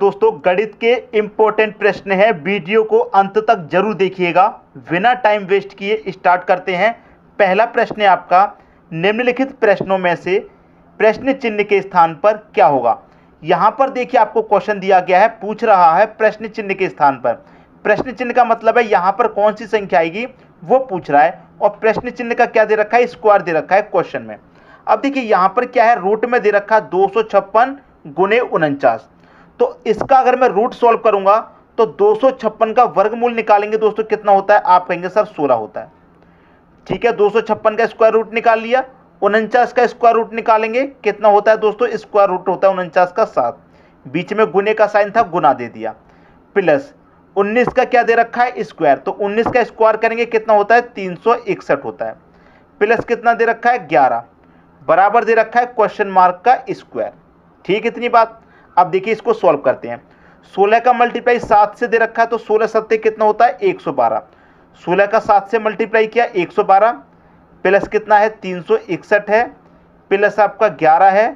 दोस्तों गणित के इंपॉर्टेंट प्रश्न है, वीडियो को अंत तक जरूर देखिएगा। बिना टाइम वेस्ट किए स्टार्ट करते हैं। पहला प्रश्न है आपका, निम्नलिखित प्रश्नों में से प्रश्न चिन्ह के स्थान पर क्या होगा। यहां पर देखिए आपको क्वेश्चन दिया गया है, पूछ रहा है प्रश्न चिन्ह के स्थान पर। प्रश्न चिन्ह का मतलब है यहां पर कौन सी संख्या आएगी वो पूछ रहा है, और प्रश्न चिन्ह का क्या दे रखा है, स्क्वायर दे रखा है क्वेश्चन में। अब देखिए यहां पर क्या है, रूट में दे रखा है 256 गुने 49। तो इसका अगर मैं रूट सॉल्व करूंगा तो 256 का वर्गमूल निकालेंगे दोस्तों, कितना होता है, आप कहेंगे सर 16 होता है। ठीक है, 256 का स्क्वायर रूट निकाल लिया। 49 का स्क्वायर रूट निकालेंगे, कितना होता है दोस्तों, स्क्वायर रूट होता है 49 का 7। बीच में गुने का साइन था, गुना दे दिया। प्लस 19 का क्या दे रखा है, स्क्वायर। तो 19 का स्क्वायर करेंगे, कितना होता है, 361 होता है। प्लस कितना दे रखा है, 11, बराबर दे रखा है क्वेश्चन मार्क का स्क्वायर। ठीक, इतनी बात। अब देखिए इसको सॉल्व करते हैं। 16 का मल्टीप्लाई 7 से दे रखा है, तो 16 सत्ते कितना होता है, 112। 16 का 7 से मल्टीप्लाई किया 112, प्लस कितना है 361 है, प्लस आपका 11 है,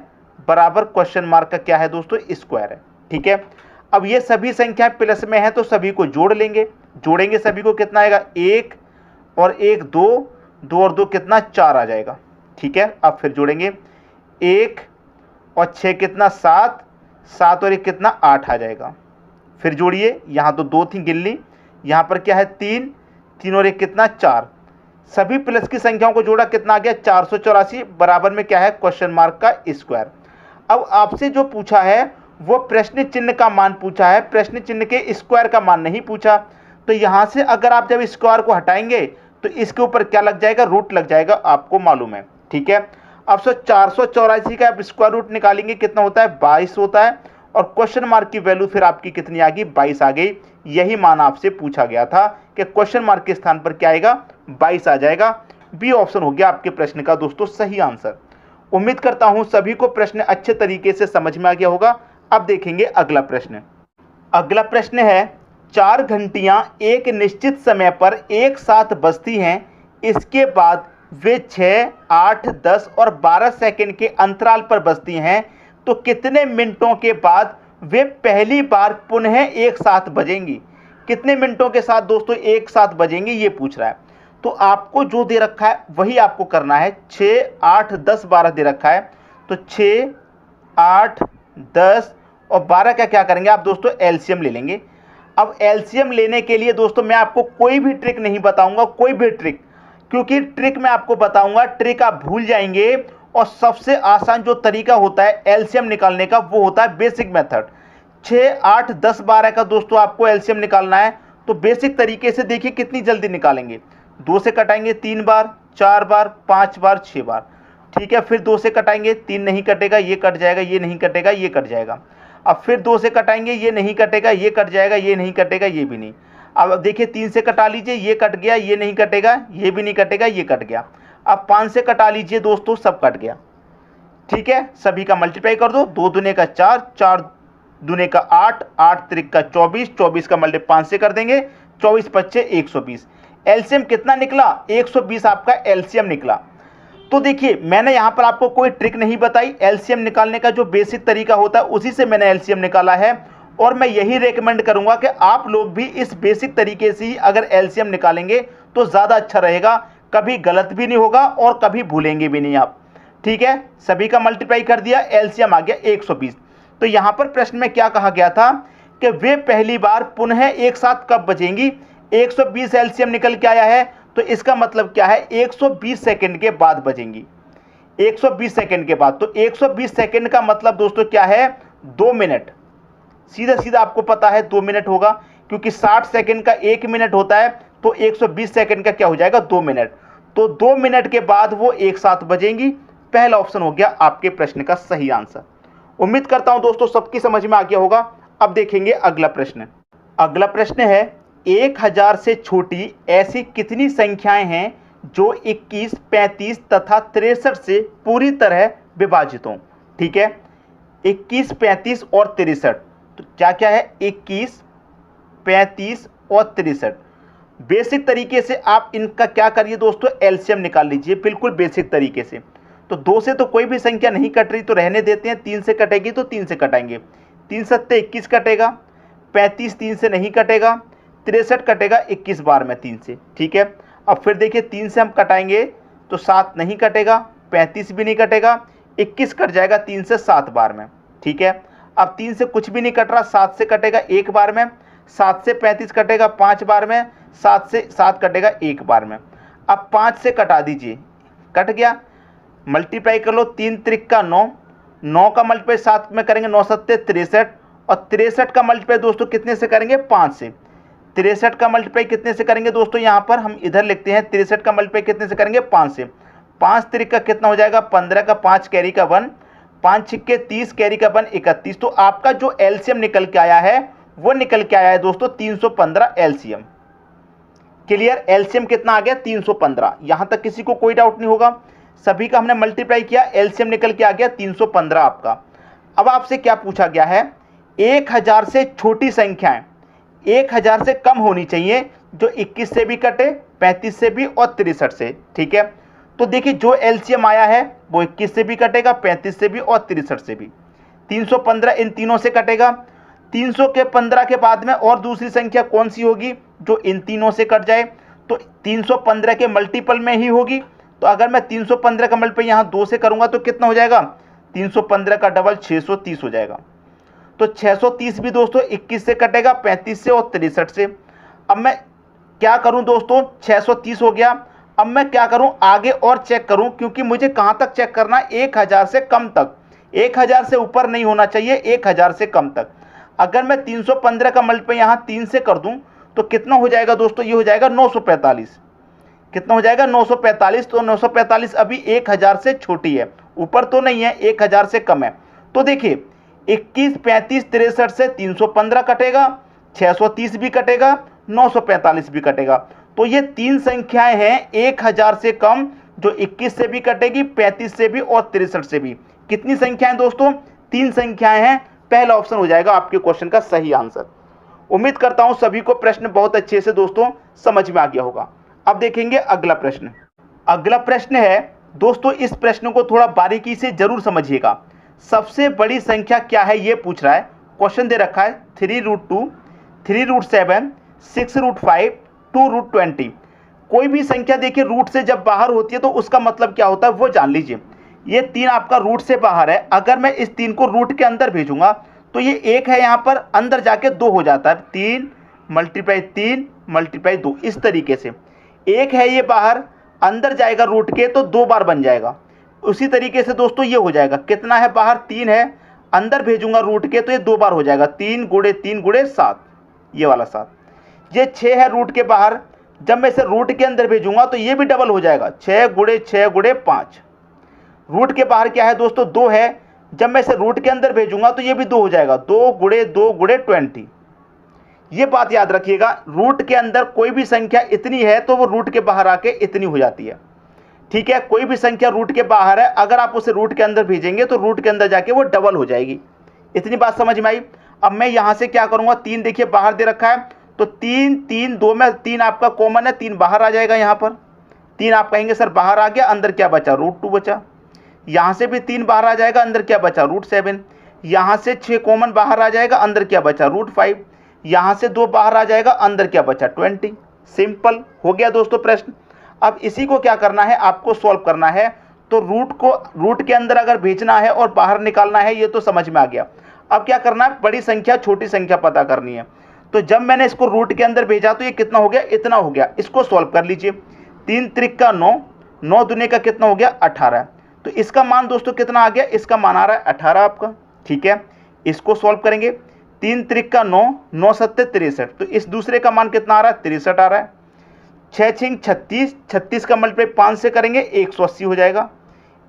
बराबर क्वेश्चन मार्क का क्या है दोस्तों, स्क्वायर है। ठीक है, अब ये सभी संख्याएं प्लस में है तो सभी को जोड़ लेंगे। जोड़ेंगे सभी को, कितना आएगा, 1 और 1 2, 2 और 2 कितना, 4 आ जाएगा। ठीक है, अब फिर जोड़ेंगे, 1 और 6 कितना, 7, 7 और 1 कितना, 8 आ जाएगा। फिर जोड़िए, यहाँ तो 2 थी गिन ली, यहाँ पर क्या है 3, 3 और 1 कितना, 4। सभी प्लस की संख्याओं को जोड़ा, कितना आ गया, 484, बराबर में क्या है, क्वेश्चन मार्क का स्क्वायर। अब आपसे जो पूछा है वो प्रश्न चिन्ह का मान पूछा है, प्रश्न चिन्ह के स्क्वायर का मान नहीं पूछा। तो यहाँ से अगर आप जब स्क्वायर को हटाएंगे तो इसके ऊपर क्या लग जाएगा, रूट लग जाएगा, आपको मालूम है। ठीक है, अब 484 का आप स्क्वायर रूट निकालेंगे, कितना होता है, 22 होता है, और क्वेश्चन मार्क की वैल्यू फिर आपकी कितनी आ गई, 22 आ गई। यही मान आपसे पूछा गया था कि क्वेश्चन मार्क के स्थान पर क्या आएगा, 22 आ जाएगा। बी ऑप्शन हो गया आपके प्रश्न का दोस्तों सही आंसर। उम्मीद करता हूं सभी को प्रश्न अच्छे तरीके से समझ में आ गया होगा। अब देखेंगे अगला प्रश्न। अगला प्रश्न है, 4 घंटियां एक निश्चित समय पर एक साथ बजती हैं, इसके बाद वे 6, 8, 10 और 12 सेकंड के अंतराल पर बजती हैं, तो कितने मिनटों के बाद वे पहली बार पुनः एक साथ बजेंगी। कितने मिनटों के साथ दोस्तों एक साथ बजेंगी, ये पूछ रहा है। तो आपको जो दे रखा है वही आपको करना है। 6, 8, 10, 12 दे रखा है, तो 6, 8, 10 और 12 का क्या करेंगे आप दोस्तों, एलसीएम ले लेंगे। अब एलसीएम लेने के लिए दोस्तों मैं आपको कोई भी ट्रिक नहीं बताऊंगा, कोई भी ट्रिक, क्योंकि ट्रिक मैं आपको बताऊंगा, ट्रिक आप भूल जाएंगे। और सबसे आसान जो तरीका होता है एलसीएम निकालने का वो होता है बेसिक मेथड। 6, 8, 10, 12 का दोस्तों आपको एलसीएम निकालना है, तो बेसिक तरीके से देखिए कितनी जल्दी निकालेंगे। 2 से कटाएंगे 3 बार, 4 बार, 5 बार, 6 बार। ठीक है, फिर 2 से कटाएंगे, 3 नहीं कटेगा, ये कट जाएगा, ये नहीं कटेगा, ये कट जाएगा। अब फिर 2 से कटाएंगे, ये नहीं कटेगा, ये कट जाएगा, ये नहीं कटेगा, ये भी नहीं। अब देखिए 3 से कटा लीजिए, ये कट गया, ये नहीं कटेगा, ये भी नहीं कटेगा, ये कट गया। अब 5 से कटा लीजिए दोस्तों, सब कट गया। ठीक है, सभी का मल्टीप्लाई कर दो, 2 दूने का 4, 4 दूने का 8, 8 त्रिक का 24, 24 का मल्टीप्लाई 5 से कर देंगे, 24 पच्चे 120। एलसीएम कितना निकला, 120 आपका एलसीएम निकला। तो देखिए मैंने यहाँ पर आपको कोई ट्रिक नहीं बताई, एलसीएम निकालने का जो बेसिक तरीका होता है उसी से मैंने एलसीएम निकाला है। और मैं यही रेकमेंड करूंगा कि आप लोग भी इस बेसिक तरीके से ही अगर एलसीएम निकालेंगे तो ज़्यादा अच्छा रहेगा, कभी गलत भी नहीं होगा और कभी भूलेंगे भी नहीं आप। ठीक है, सभी का मल्टीप्लाई कर दिया, एलसीएम आ गया 120। तो यहाँ पर प्रश्न में क्या कहा गया था कि वे पहली बार पुनः एक साथ कब बजेंगी। 120 एलसीएम निकल के आया है, तो इसका मतलब क्या है, 120 सेकंड के बाद बजेंगी। 120 सेकंड के बाद, तो 120 सेकंड का मतलब दोस्तों क्या है, 2 मिनट। सीधा सीधा आपको पता है 2 मिनट होगा, क्योंकि 60 सेकंड का 1 मिनट होता है, तो 120 सेकंड का क्या हो जाएगा, 2 मिनट। तो 2 मिनट के बाद वो एक साथ बजेंगी। पहला ऑप्शन हो गया आपके प्रश्न का सही आंसर। उम्मीद करता हूं दोस्तों सबकी समझ में आ गया होगा। अब देखेंगे अगला प्रश्न। अगला प्रश्न है, 1000 से छोटी ऐसी कितनी संख्याएं हैं जो 21, 35 तथा 63 से पूरी तरह विभाजित हों। ठीक है, 21, 35 और 63, तो क्या क्या है, 21, 35 और 63। बेसिक तरीके से आप इनका क्या करिए दोस्तों, एलसीएम निकाल लीजिए, बिल्कुल बेसिक तरीके से। तो 2 से तो कोई भी संख्या नहीं कट रही, तो रहने देते हैं। 3 से कटेगी तो 3 से कटाएंगे, 3 सत्ते 21 कटेगा, 35 3 से नहीं कटेगा, 63 कटेगा 21 बार में 3 से। ठीक है, अब फिर देखिए 3 से हम कटाएंगे तो 7 नहीं कटेगा, 35 भी नहीं कटेगा, 21 कट जाएगा 3 से 7 बार में। ठीक है, अब 3 से कुछ भी नहीं कट रहा, 7 से कटेगा 1 बार में, 7 से 35 कटेगा 5 बार में, 7 से 7 कटेगा 1 बार में। अब 5 से कटा दीजिए, कट गया, मल्टीप्लाई कर लो, 3 त्रिक 9, 9 का मल्टीप्लाई 7 में करेंगे 9 सत्ते 63, और 63 का मल्टीप्लाई दोस्तों कितने से करेंगे 5 से। 63 का मल्टीप्लाई कितने से करेंगे दोस्तों, यहाँ पर हम इधर लिखते हैं 63 का मल्टीप्लाई कितने से करेंगे 5 से। 5 त्रिक का कितना हो जाएगा 15 का 5 कैरी का 1, 5 छिक्के 30 कैरी का 1 31। तो आपका जो एलसीएम निकल के आया है वो निकल के आया है दोस्तों 315 एलसीएम। क्लियर, एलसीएम कितना आ गया 315। यहां तक किसी को कोई डाउट नहीं होगा, सभी का हमने मल्टीप्लाई किया, एलसीएम निकल के आ गया 315 आपका। अब आपसे क्या पूछा गया है, 1000 से छोटी संख्याएं 1000 से कम होनी चाहिए, जो 21 से भी कटे, 35 से भी और 63 से। ठीक है, तो देखिए जो एलसीएम आया है वो 21 से भी कटेगा, 35 से भी और 63 से भी। 315 इन तीनों से कटेगा। 300 के 15 के बाद में और दूसरी संख्या कौन सी होगी जो इन तीनों से कट जाए, तो 315 के मल्टीपल में ही होगी। तो अगर मैं 315 का मल्टीपल यहाँ 2 से करूंगा तो कितना हो जाएगा, 315 का डबल 630 हो जाएगा। तो 630 भी दोस्तों 21 से कटेगा, 35 से और 63 से। अब मैं क्या करूं दोस्तों, 630 हो गया, अब मैं क्या करूं आगे और चेक करूं, क्योंकि मुझे कहां तक चेक करना है 1000 से कम तक, 1000 से ऊपर नहीं होना चाहिए, 1000 से कम तक। अगर मैं 315 का मल्टीप्लाई यहाँ 3 से कर दूं तो कितना हो जाएगा दोस्तों, ये हो जाएगा 945। कितना हो जाएगा 945। तो 945 अभी 1000 से छोटी है, ऊपर तो नहीं है, 1000 से कम है। तो देखिए 21 35 63 से 315 कटेगा, 630 भी कटेगा, 945 भी कटेगा। तो ये 3 संख्याएं हैं 1000 से कम, जो 21 से भी कटेगी, 35 से भी और 63 से भी। कितनी संख्याएं दोस्तों, 3 संख्याएं हैं। पहला ऑप्शन हो जाएगा आपके क्वेश्चन का सही आंसर। उम्मीद करता हूं सभी को प्रश्न बहुत अच्छे से दोस्तों समझ में आ गया होगा। अब देखेंगे अगला प्रश्न। अगला प्रश्न है दोस्तों, इस प्रश्न को थोड़ा बारीकी से जरूर समझिएगा। सबसे बड़ी संख्या क्या है ये पूछ रहा है। क्वेश्चन दे रखा है 3√2, 3√7, 6√5, 2√20। कोई भी संख्या देखिए रूट से जब बाहर होती है तो उसका मतलब क्या होता है वो जान लीजिए। ये 3 आपका रूट से बाहर है, अगर मैं इस 3 को रूट के अंदर भेजूंगा तो ये 1 है, यहाँ पर अंदर जाके 2 हो जाता है। 3 मल्टीप्लाई 3 मल्टीप्लाई 2, इस तरीके से 1 है ये बाहर, अंदर जाएगा रूट के तो 2 बार बन जाएगा। उसी तरीके से दोस्तों ये हो जाएगा, कितना है बाहर 3 है, अंदर भेजूंगा रूट के तो ये 2 बार हो जाएगा, 3 गुणे 3 गुणे 7, ये वाला 7। ये 6 है रूट के बाहर, जब मैं इसे रूट के अंदर भेजूंगा तो ये भी डबल हो जाएगा, 6 गुणे 6 गुणे 5। रूट के बाहर क्या है दोस्तों 2 है, जब मैं इसे रूट के अंदर भेजूंगा तो ये भी 2 हो जाएगा, 2 गुणे 2 गुणे 20। ये बात याद रखिएगा, रूट के अंदर कोई भी संख्या इतनी है तो वो रूट के बाहर आके इतनी हो जाती है। ठीक है, कोई भी संख्या रूट के बाहर है, अगर आप उसे रूट के अंदर भेजेंगे तो रूट के अंदर जाके वो डबल हो जाएगी। इतनी बात समझ में आई। अब मैं यहां से क्या करूंगा, 3 देखिए बाहर दे रखा है, तो 3 3 2 में 3 आपका कॉमन है, 3 बाहर आ जाएगा। यहाँ पर 3 आप कहेंगे सर बाहर आ गया, अंदर क्या बचा, √2 बचा। यहाँ से भी 3 बाहर आ जाएगा, अंदर क्या बचा, √7। यहाँ से 6 कॉमन बाहर आ जाएगा, अंदर क्या बचा, √5। यहाँ से 2 बाहर आ जाएगा, अंदर क्या बचा, 20। सिंपल हो गया दोस्तों प्रश्न। अब इसी को क्या करना है, आपको सॉल्व करना है। तो रूट को रूट के अंदर अगर भेजना है और बाहर निकालना है, ये तो समझ में आ गया। अब क्या करना है, बड़ी संख्या छोटी संख्या पता करनी है। तो जब मैंने इसको रूट के अंदर भेजा तो ये कितना हो गया, इतना हो गया। इसको सॉल्व कर लीजिए। 3 त्रिक 9, 9 दूने का कितना हो गया 18। तो इसका मान दोस्तों कितना आ गया, इसका मान आ रहा है 18 आपका। ठीक है, इसको सॉल्व करेंगे। 3 त्रिक 9, 9 सत्ते 63। तो इस दूसरे का मान कितना आ रहा है, 63 आ रहा है। 6 छिंग 36, 36 का मल्टीप्लाई 5 से करेंगे 180 हो जाएगा।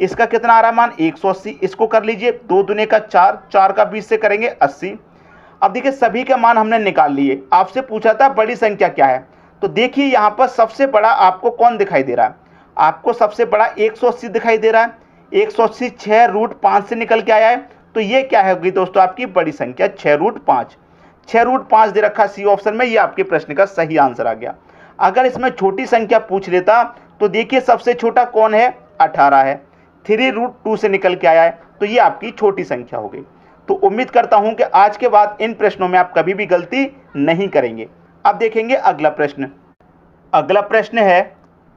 इसका कितना आ रहा है मान, 180। इसको कर लीजिए, 2 दूने का 4, 4 का 20 से करेंगे 80। अब देखिए सभी के मान हमने निकाल लिए। आपसे पूछा था बड़ी संख्या क्या है, तो देखिए यहाँ पर सबसे बड़ा आपको कौन दिखाई दे रहा है, आपको सबसे बड़ा 180 दिखाई दे रहा है। 180 6√5 से निकल के आया है, तो ये क्या होगी दोस्तों आपकी बड़ी संख्या, 6√5। 6√5 दे रखा सी ऑप्शन में, ये आपके प्रश्न का सही आंसर आ गया। अगर इसमें छोटी संख्या पूछ लेता तो देखिए सबसे छोटा कौन है, 18 है। 3√2 से निकल के आया है, तो ये आपकी छोटी संख्या हो गई। तो उम्मीद करता हूं कि आज के बाद इन प्रश्नों में आप कभी भी गलती नहीं करेंगे। अब देखेंगे अगला प्रश्न। अगला प्रश्न है,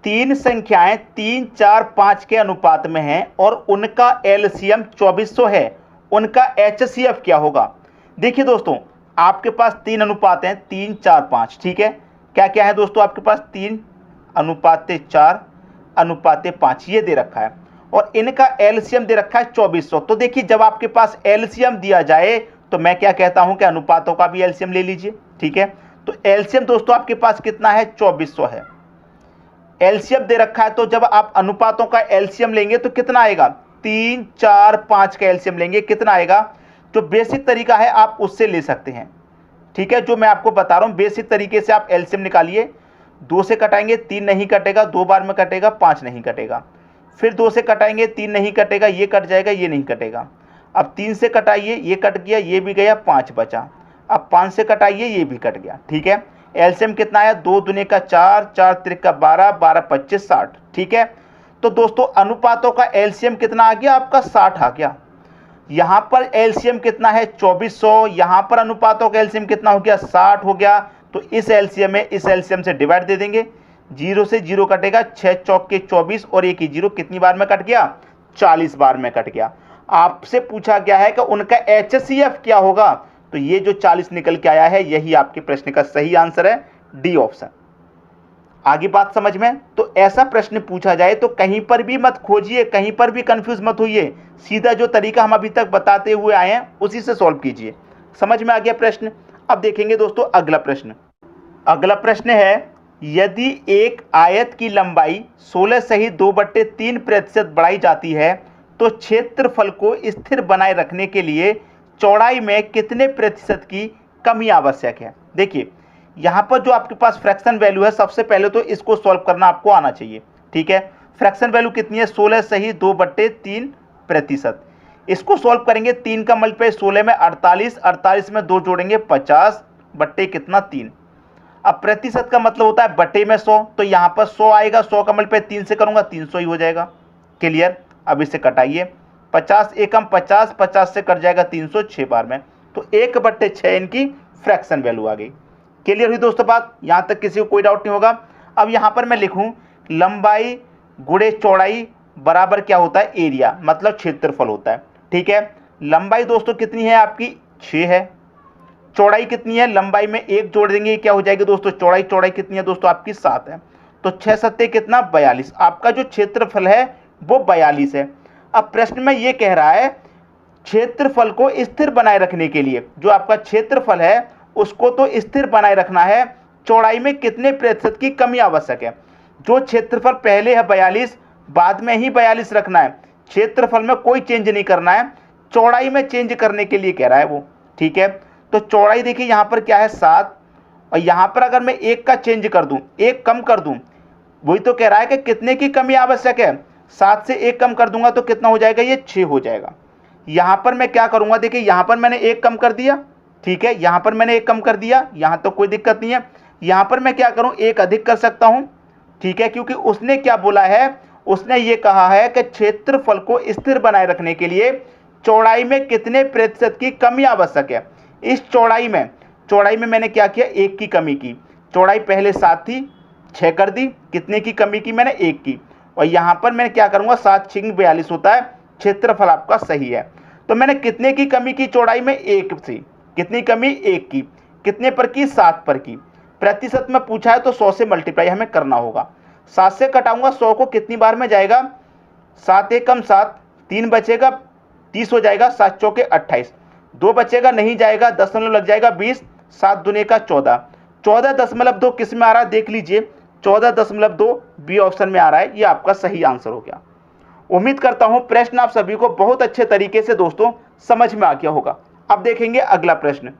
तीन संख्याएं 3, 4, 5 के अनुपात में हैं और उनका एलसीएम 2400 है, उनका एचसीएफ क्या होगा। देखिए दोस्तों, आपके पास तीन अनुपात हैं, 3, 4, 5, ठीक है। क्या क्या है दोस्तों आपके पास, 3 अनुपात 4 अनुपात 5 ये दे रखा है और इनका एलसीएम दे रखा है 2400। तो देखिए, जब आपके पास एलसीएम दिया जाए तो मैं क्या कहता हूं कि अनुपातों का भी एलसीएम ले लीजिए, ठीक है। तो एलसीएम दोस्तों आपके पास कितना है, 2400 है। एलसीएम दे रखा है, तो जब आप अनुपातों का एलसीएम लेंगे तो कितना आएगा, 3, 4, 5 का एलसीएम लेंगे, कितना आएगा। जो बेसिक तरीका है आप उससे ले सकते हैं, ठीक है। जो मैं आपको बता रहा हूं बेसिक तरीके से आप एलसीएम निकालिए। 2 से कटाएंगे 3 नहीं कटेगा, 2 बार में कटेगा 5 नहीं कटेगा। फिर 2 से कटाएंगे 3 नहीं कटेगा, ये कट जाएगा, ये नहीं कटेगा। अब 3 से कटाइए, ये कट गया, ये भी गया, 5 बचा। अब 5 से कटाइए, ये भी कट गया, ठीक है। एलसीएम कितना आया, 2 दूने का 4, 4 त्रिका 12, 12 25 60, ठीक है। तो दोस्तों अनुपातों का एलसीएम कितना आ गया, आपका 60 आ गया। यहां पर एलसीएम कितना है, 2400, यहां पर अनुपातों का एलसीएम कितना हो गया, 60 हो गया। तो इस एलसीएम में इस एलसीएम से डिवाइड दे देंगे, 0 से 0 कटेगा, 6 चौक के 24 और 1 ही 0, कितनी बार में कट गया, 40 बार में कट गया। आपसे पूछा गया है कि उनका एचसीएफ क्या होगा, तो ये जो 40 निकल के आया है यही आपके प्रश्न का सही आंसर है, डी ऑप्शन। आगे बात समझ में। तो ऐसा प्रश्न पूछा जाए तो कहीं पर भी मत खोजिए, कहीं पर भी कंफ्यूज मत होइए, सीधा जो तरीका हम अभी तक बताते हुए आए हैं उसी से सॉल्व कीजिए। समझ में आ गया प्रश्न। अब देखेंगे दोस्तों अगला प्रश्न। अगला प्रश्न है, यदि एक आयत की लंबाई 16 सही 2/3% बढ़ाई जाती है तो क्षेत्रफल को स्थिर बनाए रखने के लिए चौड़ाई में कितने प्रतिशत की कमी आवश्यक है। देखिए, यहाँ पर जो आपके पास फ्रैक्शन वैल्यू है, सबसे पहले तो इसको सॉल्व करना आपको आना चाहिए, ठीक है। फ्रैक्शन वैल्यू कितनी है, 16 सही 2/3%। इसको सॉल्व करेंगे, 3 का मल्टीप्लाई 16 में 48, 48 में 2 जोड़ेंगे 50 बट्टे कितना 3। अब प्रतिशत का मतलब होता है बटे में 100, तो यहाँ पर 100 आएगा, 100 का मल्टीप्लाई 3 से करूंगा 300 ही हो जाएगा। क्लियर। अब इसे कटाइए, 50 एकम 50, 50 से कट जाएगा 300 6 बार में, तो 1/6 इनकी फ्रैक्शन वैल्यू आ गई। क्लियर हुई दोस्तों बात, यहाँ तक किसी को कोई डाउट नहीं होगा। अब यहाँ पर मैं लिखूँ लंबाई गुणे चौड़ाई बराबर क्या होता है, एरिया, मतलब क्षेत्रफल होता है, ठीक है। लंबाई दोस्तों कितनी है आपकी, 6 है। चौड़ाई कितनी है, लंबाई में 1 जोड़ देंगे, क्या हो जाएगी दोस्तों, चौड़ाई। चौड़ाई कितनी है दोस्तों आपकी, 7 है। तो 6 सत्ते कितना, 42। आपका जो क्षेत्रफल है वो 42 है। अब प्रश्न में ये कह रहा है क्षेत्रफल को स्थिर बनाए रखने के लिए, जो आपका क्षेत्रफल है उसको तो स्थिर बनाए रखना है, चौड़ाई में कितने प्रतिशत की कमी आवश्यक है। जो क्षेत्रफल पहले है 42, बाद में ही 42 रखना है, क्षेत्रफल में कोई चेंज नहीं करना है, चौड़ाई में चेंज करने के लिए कह रहा है वो, ठीक है। तो चौड़ाई देखिए यहाँ पर क्या है 7, और यहाँ पर अगर मैं 1 का चेंज कर दूं, 1 कम कर दूं, वही तो कह रहा है कि कितने की कमी आवश्यक है। 7 से 1 कम कर दूंगा तो कितना हो जाएगा, ये 6 हो जाएगा। यहाँ पर मैं क्या करूंगा, देखिए यहाँ पर मैंने 1 कम कर दिया, ठीक है, यहाँ पर मैंने 1 कम कर दिया, यहाँ तो कोई दिक्कत नहीं है। यहाँ पर मैं क्या करूँ, 1 अधिक कर सकता हूँ, ठीक है, क्योंकि उसने क्या बोला है, उसने ये कहा है कि क्षेत्रफल को स्थिर बनाए रखने के लिए चौड़ाई में कितने प्रतिशत की कमी आवश्यक है। इस चौड़ाई में मैंने क्या किया, 1 की कमी की। चौड़ाई पहले 7 थी, 6 कर दी, कितने की कमी की मैंने, 1 की। और यहाँ पर मैं क्या करूँगा, 7 6 42 होता है, क्षेत्रफल आपका सही है। तो मैंने कितने की कमी की, चौड़ाई में 1 थी, कितनी कमी, 1 की। कितने पर की, 7 पर की। प्रतिशत में पूछा है तो 100 से मल्टीप्लाई हमें करना होगा। 7 से कटाऊंगा 100 को, कितनी बार में जाएगा, 7 एकम 7, 3 बचेगा 30 हो जाएगा, 7 चौके 28, 2 बचेगा नहीं जाएगा, दशमलव लग जाएगा 20, 7 दूने का 14, 14.2 किस में आ रहा है देख लीजिए, 14.2 बी ऑप्शन में आ रहा है, ये आपका सही आंसर हो गया। उम्मीद करता हूं प्रश्न आप सभी को बहुत अच्छे तरीके से दोस्तों समझ में आ गया होगा। अब देखेंगे अगला प्रश्न।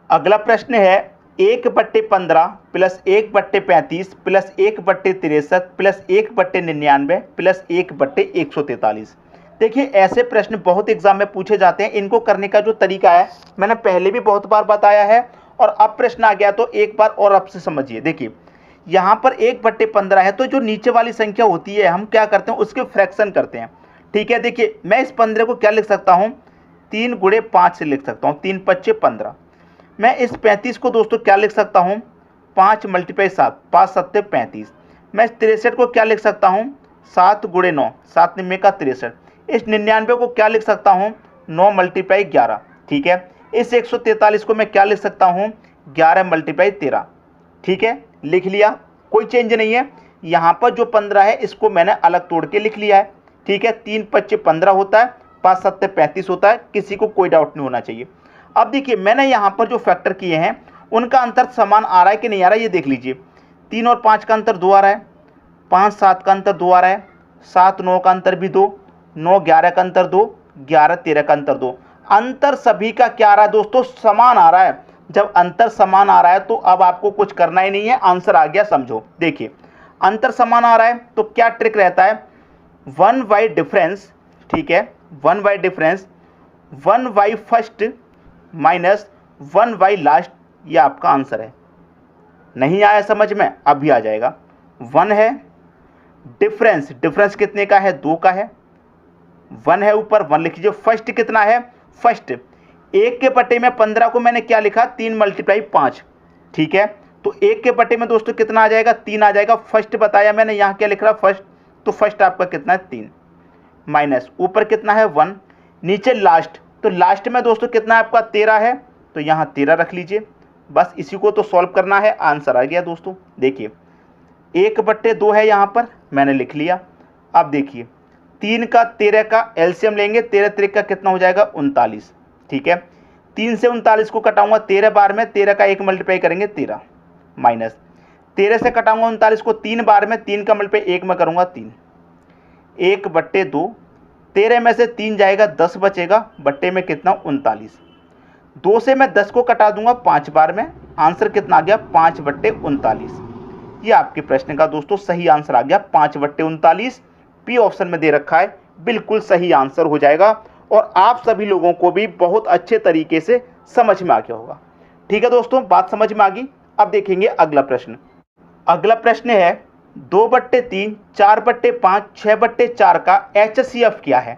अगला प्रश्न है 1/15 प्लस 1/35 प्लस 1/63 प्लस 1/99 प्लस 1/143। देखिए ऐसे प्रश्न बहुत एग्जाम में पूछे जाते हैं। इनको करने का जो तरीका है मैंने पहले भी बहुत बार बताया है, और अब प्रश्न आ गया तो एक बार और आपसे समझिए। देखिए यहाँ पर 1/15 है, तो जो नीचे वाली संख्या होती है हम क्या करते हैं, उसके फ्रैक्शन करते हैं, ठीक है। देखिए मैं इस 15 को क्या लिख सकता हूँ, 3 गुणे 5 से लिख सकता हूँ, 3 पच्चे 15। मैं इस 35 को दोस्तों क्या लिख सकता हूँ, 5 मल्टीप्लाई 7, 5 सत्ते 35। मैं इस 63 को क्या लिख सकता हूँ, 7 गुणे 9, 7 निन्यानवे का 63। इस 99 को क्या लिख सकता हूँ, 9 मल्टीप्लाई 11। ठीक है, इस 143 को मैं क्या लिख सकता हूँ, 11 मल्टीप्लाई 13। ठीक है, लिख लिया, कोई चेंज नहीं है। यहाँ पर जो 15 है इसको मैंने अलग तोड़ के लिख लिया है। ठीक है, 3 पच्चे 15 होता है, 5 सत्ते 35 होता है, किसी को कोई डाउट नहीं होना चाहिए। अब देखिए मैंने यहाँ पर जो फैक्टर किए हैं उनका अंतर समान आ रहा है कि नहीं आ रहा है, ये देख लीजिए। 3 और 5 का अंतर 2 आ रहा है, 5 7 का अंतर 2 आ रहा है, 7 9 का अंतर भी 2, 9 11 का अंतर 2, 11 13 का अंतर 2। अंतर सभी का क्या आ रहा है दोस्तों, समान आ रहा है। जब अंतर समान आ रहा है तो अब आपको कुछ करना ही नहीं है, आंसर आ गया समझो। देखिए अंतर समान आ रहा है तो क्या ट्रिक रहता है, 1 बाई डिफरेंस। ठीक है, 1 by difference, 1 by first minus 1 by last, ये आपका आंसर है। नहीं आया समझ में, अब भी आ जाएगा। 1 है डिफरेंस, डिफरेंस कितने का है, 2 का है। 1 है ऊपर, 1 लिख लीजिए। फर्स्ट कितना है, फर्स्ट 1 के बटे में 15 को मैंने क्या लिखा, 3 मल्टीप्लाई 5। ठीक है, तो 1 के बटे में दोस्तों कितना आ जाएगा, 3 आ जाएगा। फर्स्ट बताया मैंने, यहाँ क्या लिख रहा फर्स्ट, तो फर्स्ट आपका कितना है 3, माइनस ऊपर कितना है 1, नीचे लास्ट, तो लास्ट में दोस्तों कितना आपका 13 है, तो यहाँ 13 रख लीजिए। बस इसी को तो सॉल्व करना है, आंसर आ गया दोस्तों। देखिए 1/2 है यहाँ पर, मैंने लिख लिया। अब देखिए 3 का 13 का एलसीएम लेंगे, 13 3 का कितना हो जाएगा 39। ठीक है, 3 से 39 को कटाऊंगा 13 बार में, 13 का 1 मल्टीप्लाई करेंगे 13, माइनस 13 से कटाऊंगा 39 को 3 बार में, 3 का मल्टीप्लाई 1 में करूंगा 3, 1/2। 13 में से 3 जाएगा 10 बचेगा, बट्टे में कितना 39। 2 से मैं 10 को कटा दूंगा 5 बार में, आंसर कितना आ गया 5/39। ये आपके प्रश्न का दोस्तों सही आंसर आ गया 5/39। पी ऑप्शन में दे रखा है, बिल्कुल सही आंसर हो जाएगा और आप सभी लोगों को भी बहुत अच्छे तरीके से समझ में आ गया होगा। ठीक है दोस्तों, बात समझ में आ गई। अब देखेंगे अगला प्रश्न। अगला प्रश्न है 2/3, 4/5, 6/4 का HCF क्या है।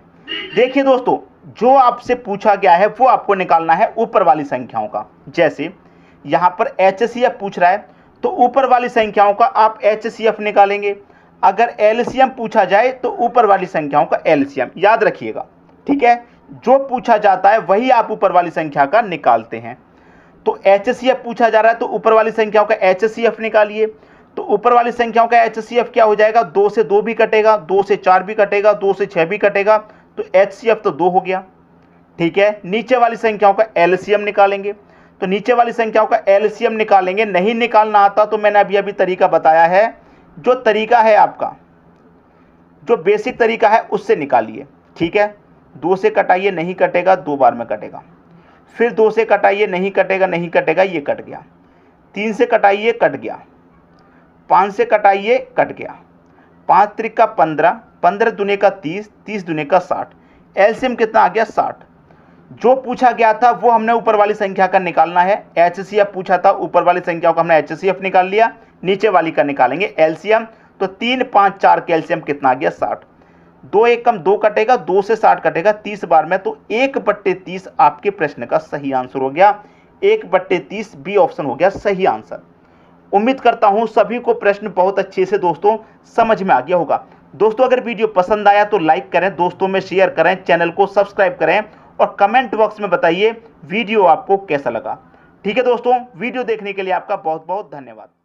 देखिए दोस्तों, जो आपसे पूछा गया है वो आपको निकालना है ऊपर वाली संख्याओं का। जैसे यहाँ पर HCF पूछ रहा है तो ऊपर वाली संख्याओं का आप HCF निकालेंगे। अगर LCM पूछा जाए तो ऊपर वाली संख्याओं का LCM, याद रखिएगा। ठीक है, जो पूछा जाता है वही आप ऊपर वाली संख्या का निकालते हैं। तो HCF पूछा जा रहा है तो ऊपर वाली संख्याओं का HCF निकालिए। तो ऊपर वाली संख्याओं का HCF क्या हो जाएगा, 2 से 2 भी कटेगा, 2 से 4 भी कटेगा, 2 से 6 भी कटेगा, तो HCF तो 2 हो गया। ठीक है, नीचे वाली संख्याओं का LCM निकालेंगे। तो नीचे वाली संख्याओं का LCM निकालेंगे, नहीं निकालना आता तो मैंने अभी तरीका बताया है, जो तरीका है आपका, जो बेसिक तरीका है उससे निकालिए। ठीक है, 2 से कटाइए, नहीं कटेगा, 2 बार में कटेगा। फिर 2 से कटाइए, नहीं कटेगा, नहीं कटेगा, ये कट गया। 3 से कटाइए, कट गया। 5 से कटाइए, कट गया। 5 त्रिक का 15, 15 दूने का 30, 30 दूने का 60। एलसीएम कितना आ गया 60। जो पूछा गया था वो हमने ऊपर वाली संख्या का निकालना है। HCF पूछा था, ऊपर वाली संख्याओं का हमने HCF निकाल लिया, नीचे वाली का निकालेंगे LCM। तो 3 5 4 का LCM कितना आ गया 60। 2 1 कम 2 कटेगा, 2 से 60 कटेगा 30 बार में, तो 1/30 आपके प्रश्न का सही आंसर हो गया। 1/30 बी ऑप्शन हो गया सही आंसर। उम्मीद करता हूं सभी को प्रश्न बहुत अच्छे से दोस्तों समझ में आ गया होगा। दोस्तों अगर वीडियो पसंद आया तो लाइक करें, दोस्तों में शेयर करें, चैनल को सब्सक्राइब करें और कमेंट बॉक्स में बताइए वीडियो आपको कैसा लगा। ठीक है दोस्तों, वीडियो देखने के लिए आपका बहुत बहुत धन्यवाद।